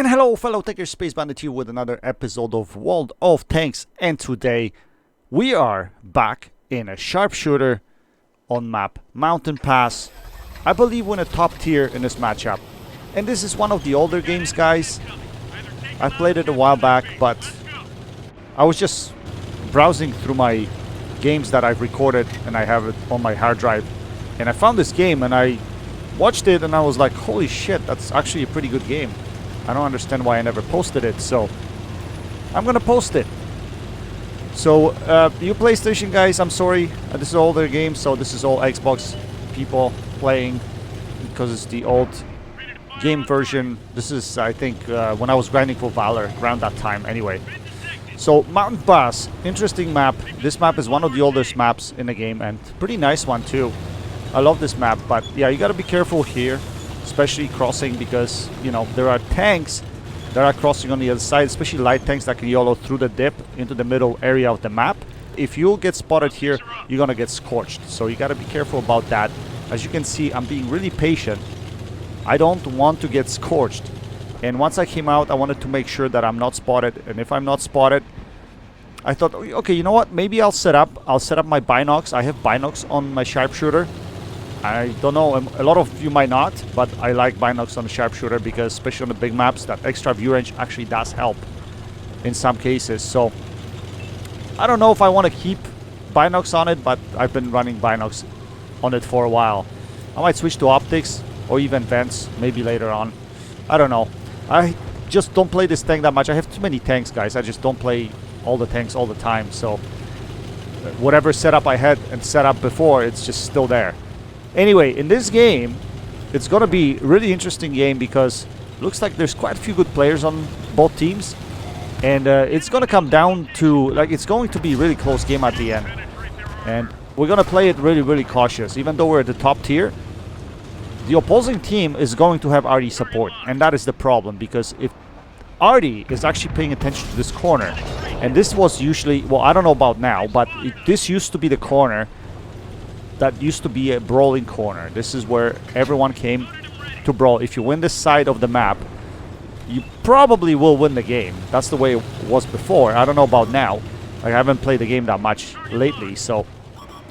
And hello fellow Taker Space Bandit here with another episode of World of Tanks, and today we are back in a Sharpshooter on map Mountain Pass. I believe we're in a top tier in this matchup, and this is one of the older games, guys. I played it a while back, but I was just browsing through my games that I've recorded and I have it on my hard drive, and I found this game and I watched it and I was like, holy shit, that's actually a pretty good game. I don't understand why I never posted it, so I'm gonna post it. So you PlayStation guys, I'm sorry, this is older game, so this is all Xbox people playing because it's the old game version. This is, I think, when I was grinding for Valor around that time anyway. So Mountain Pass, interesting map. This map is one of the oldest maps in the game and pretty nice one too. I love this map, but yeah, you gotta be careful here, especially crossing, because you know there are tanks that are crossing on the other side, especially light tanks that can YOLO through the dip into the middle area of the map. If you get spotted here, you're gonna get scorched, so you gotta be careful about that. As you can see, I'm being really patient. I don't want to get scorched, and once I came out, I wanted to make sure that I'm not spotted, and if I'm not spotted, I thought, okay, you know what, maybe I'll set up my binocs. I have binocs on my Sharpshooter. I don't know, a lot of you might not, but I like binocs on the Sharpshooter because, especially on the big maps, that extra view range actually does help in some cases. So I don't know if I want to keep binocs on it, but I've been running binocs on it for a while. I might switch to optics or even vents maybe later on. I don't know. I just don't play this tank that much. I have too many tanks, guys. I just don't play all the tanks all the time. So whatever setup I had and set up before, it's just still there. Anyway, in this game, it's going to be a really interesting game because it looks like there's quite a few good players on both teams. And it's going to come down to, like, it's going to be a really close game at the end. And we're going to play it really, really cautious. Even though we're at the top tier, the opposing team is going to have Arty support. And that is the problem, because if Arty is actually paying attention to this corner, and this was usually, well, I don't know about now, but this used to be the corner that used to be a brawling corner. This is where everyone came to brawl. If you win this side of the map, you probably will win the game. That's the way it was before. I don't know about now. I haven't played the game that much lately, so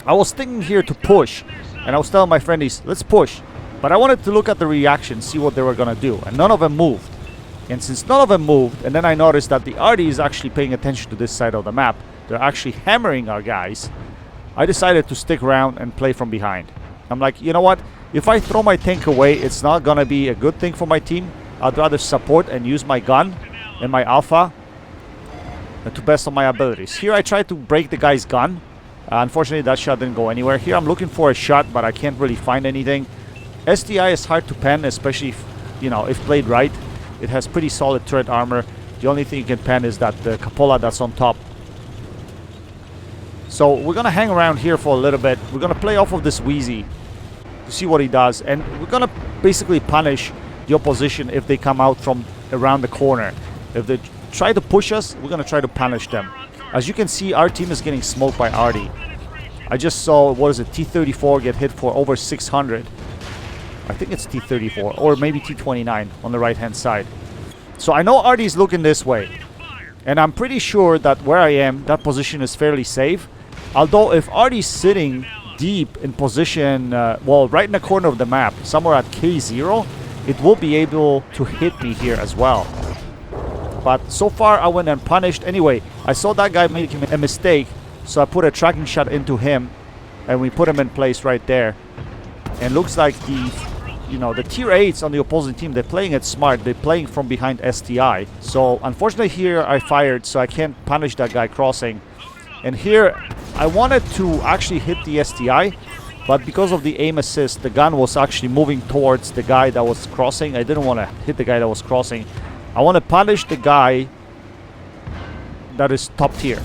I was thinking here to push, and I was telling my friendies, let's push. But I wanted to look at the reaction, see what they were gonna do, and none of them moved. And since none of them moved, and then I noticed that the Arty is actually paying attention to this side of the map, they're actually hammering our guys, I decided to stick around and play from behind. I'm like, you know what? If I throw my tank away, it's not gonna be a good thing for my team. I'd rather support and use my gun and my alpha to best of my abilities. Here I tried to break the guy's gun. Unfortunately, that shot didn't go anywhere. Here I'm looking for a shot, but I can't really find anything. STI is hard to pen, especially if, you know, if played right. It has pretty solid turret armor. The only thing you can pen is that the cupola that's on top. So we're gonna hang around here for a little bit. We're gonna play off of this Wheezy to see what he does, and we're gonna basically punish the opposition if they come out from around the corner. If they try to push us, we're gonna try to punish them. As you can see, our team is getting smoked by Arty. I just saw, what is it, T-34 get hit for over 600. I think it's T-34 or maybe T-29 on the right hand side. So I know Arty's looking this way, and I'm pretty sure that where I am, that position is fairly safe. Although if Arty's sitting deep in position, well, right in the corner of the map, somewhere at K0, it will be able to hit me here as well. But so far, I went unpunished. Anyway, I saw that guy making a mistake, so I put a tracking shot into him, and we put him in place right there. And looks like the tier 8s on the opposing team, they're playing it smart. They're playing from behind STI. So unfortunately here I fired, so I can't punish that guy crossing. And here I wanted to actually hit the STI, but because of the aim assist, the gun was actually moving towards the guy that was crossing. I didn't want to hit the guy that was crossing. I want to punish the guy that is top tier,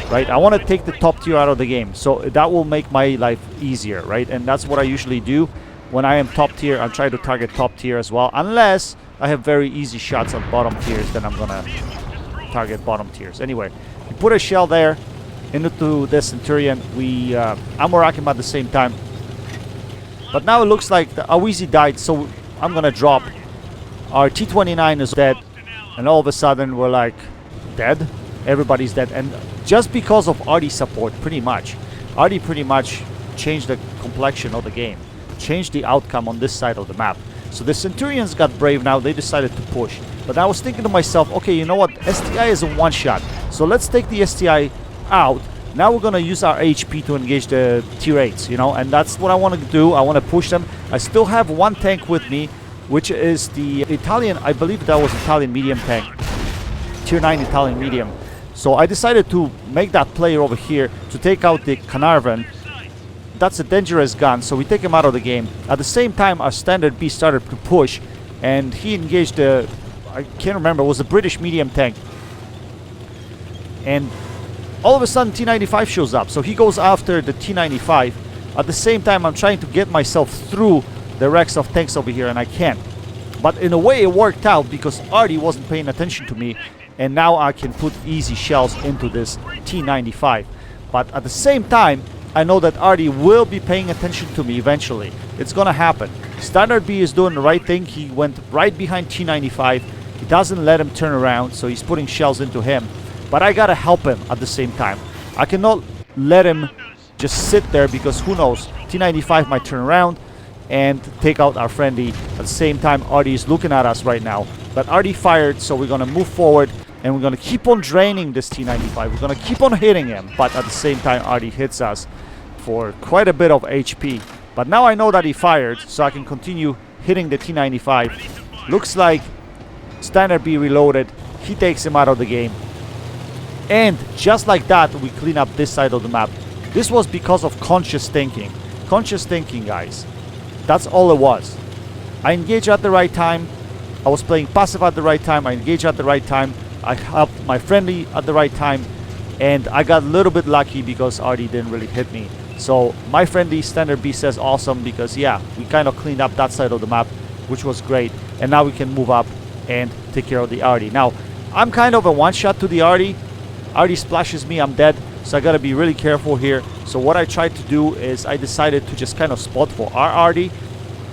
right? I want to take the top tier out of the game, so that will make my life easier, right? And that's what I usually do when I am top tier. I try to target top tier as well, unless I have very easy shots on bottom tiers, then I'm gonna target bottom tiers. Anyway, we put a shell there into the Centurion. We ammo rack him at the same time, but now it looks like the Awizi died, so I'm gonna drop. Our T-29 is dead. and all of a sudden we're like dead. Everybody's dead, and just because of Arty's support, pretty much. Arty pretty much changed the complexion of the game, changed the outcome on this side of the map. So the Centurions got brave now, they decided to push. But I was thinking to myself, okay, you know what, STI is a one-shot, so let's take the STI out. Now we're gonna use our HP to engage the tier 8s, you know, and that's what I want to do. I want to push them. I still have one tank with me, which is the Italian, I believe that was Italian medium tank, tier 9 Italian medium. So I decided to make that player over here to take out the Carnarvon. That's a dangerous gun, so we take him out of the game. At the same time, our standard B started to push, and he engaged the, I can't remember, it was a British medium tank. And all of a sudden T95 shows up, so he goes after the T95. At the same time, I'm trying to get myself through the racks of tanks over here, and I can't. But in a way it worked out because Arty wasn't paying attention to me, and now I can put easy shells into this T95. But at the same time, I know that Arty will be paying attention to me eventually. It's gonna happen. Standard B is doing the right thing. He went right behind T95. He doesn't let him turn around, so he's putting shells into him. But I gotta help him at the same time. I cannot let him just sit there because who knows, T95 might turn around and take out our friendly. At the same time, Arty is looking at us right now. But Arty fired, so we're gonna move forward and we're gonna keep on draining this T95. We're gonna keep on hitting him, but at the same time, Arty hits us for quite a bit of HP. But now I know that he fired, so I can continue hitting the T95. Looks like Standard B reloaded. He takes him out of the game. And just like that, we clean up this side of the map. This was because of conscious thinking. Conscious thinking, guys. That's all it was. I engaged at the right time. I was playing passive at the right time. I engaged at the right time. I helped my friendly at the right time. And I got a little bit lucky because Arty didn't really hit me. So my friendly Standard B says awesome because, yeah, we kind of cleaned up that side of the map, which was great. And now we can move up and take care of the Arty. Now, I'm kind of a one-shot to the Arty. Arty splashes me, I'm dead. So I gotta be really careful here. So what I tried to do is I decided to just kind of spot for our Arty.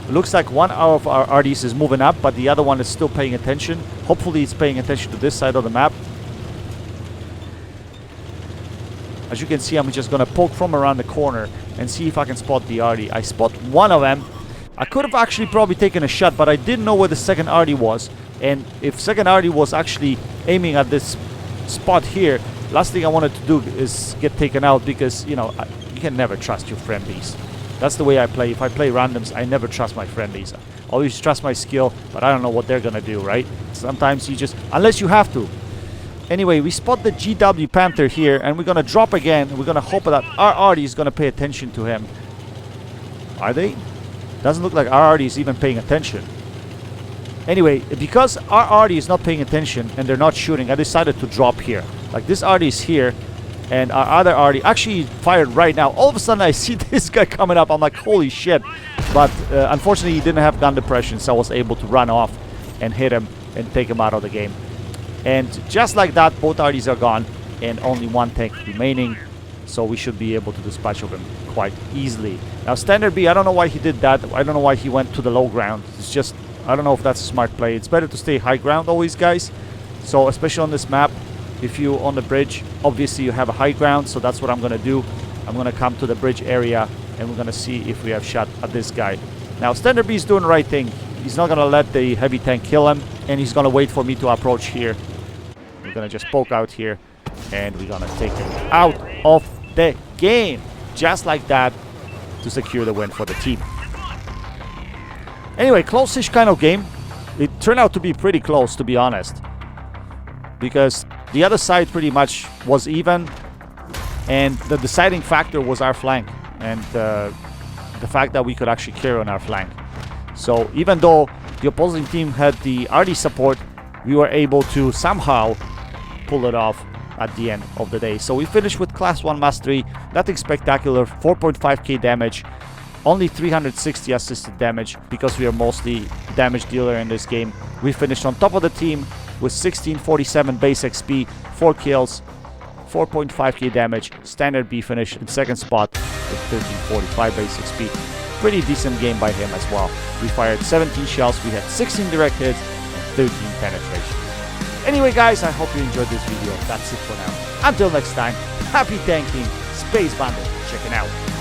It looks like one of our Artys is moving up, but the other one is still paying attention. Hopefully it's paying attention to this side of the map. As you can see, I'm just gonna poke from around the corner and see if I can spot the Arty. I spot one of them. I could have actually probably taken a shot, but I didn't know where the second Arty was. And if second Arty was actually aiming at this spot here, last thing I wanted to do is get taken out because, you know, you can never trust your friendlies. That's the way I play. If I play randoms, I never trust my friendlies. I always trust my skill, but I don't know what they're gonna do, right? Sometimes you just, unless you have to. Anyway, we spot the GW Panther here, and we're gonna drop again. We're gonna hope that our Arty is gonna pay attention to him. Are they? Doesn't look like our Arty is even paying attention. Anyway, because our Arty is not paying attention and they're not shooting, I decided to drop here. Like, this Arty is here, and our other Arty actually fired right now. All of a sudden, I see this guy coming up. I'm like, holy shit. But unfortunately, he didn't have gun depression, so I was able to run off and hit him and take him out of the game. And just like that, both Artys are gone and only one tank remaining. So we should be able to dispatch of him quite easily. Now, Standard B, I don't know why he did that. I don't know why he went to the low ground. It's just, I don't know if that's a smart play. It's better to stay high ground always, guys. So especially on this map, if you on the bridge, obviously you have a high ground. So that's what I'm going to do. I'm going to come to the bridge area and we're going to see if we have shot at this guy. Now, Standard B is doing the right thing. He's not going to let the heavy tank kill him, and he's going to wait for me to approach here. We're going to just poke out here, and we're going to take him out of the game. Just like that, to secure the win for the team. Anyway, close-ish kind of game. It turned out to be pretty close, to be honest. Because the other side pretty much was even, and the deciding factor was our flank. And the fact that we could actually carry on our flank. So even though the opposing team had the Arty support, we were able to somehow pull it off at the end of the day. So we finished with Class 1 Mastery. Nothing spectacular. 4.5k damage. Only 360 assisted damage because we are mostly damage dealer in this game. We finished on top of the team with 1647 base XP, 4 kills, 4.5k damage. Standard B finished in second spot with 1345 base XP. Pretty decent game by him as well. We fired 17 shells, we had 16 direct hits, and 13 penetration. Anyway guys, I hope you enjoyed this video. That's it for now. Until next time, happy tanking, Space Bandit checking out.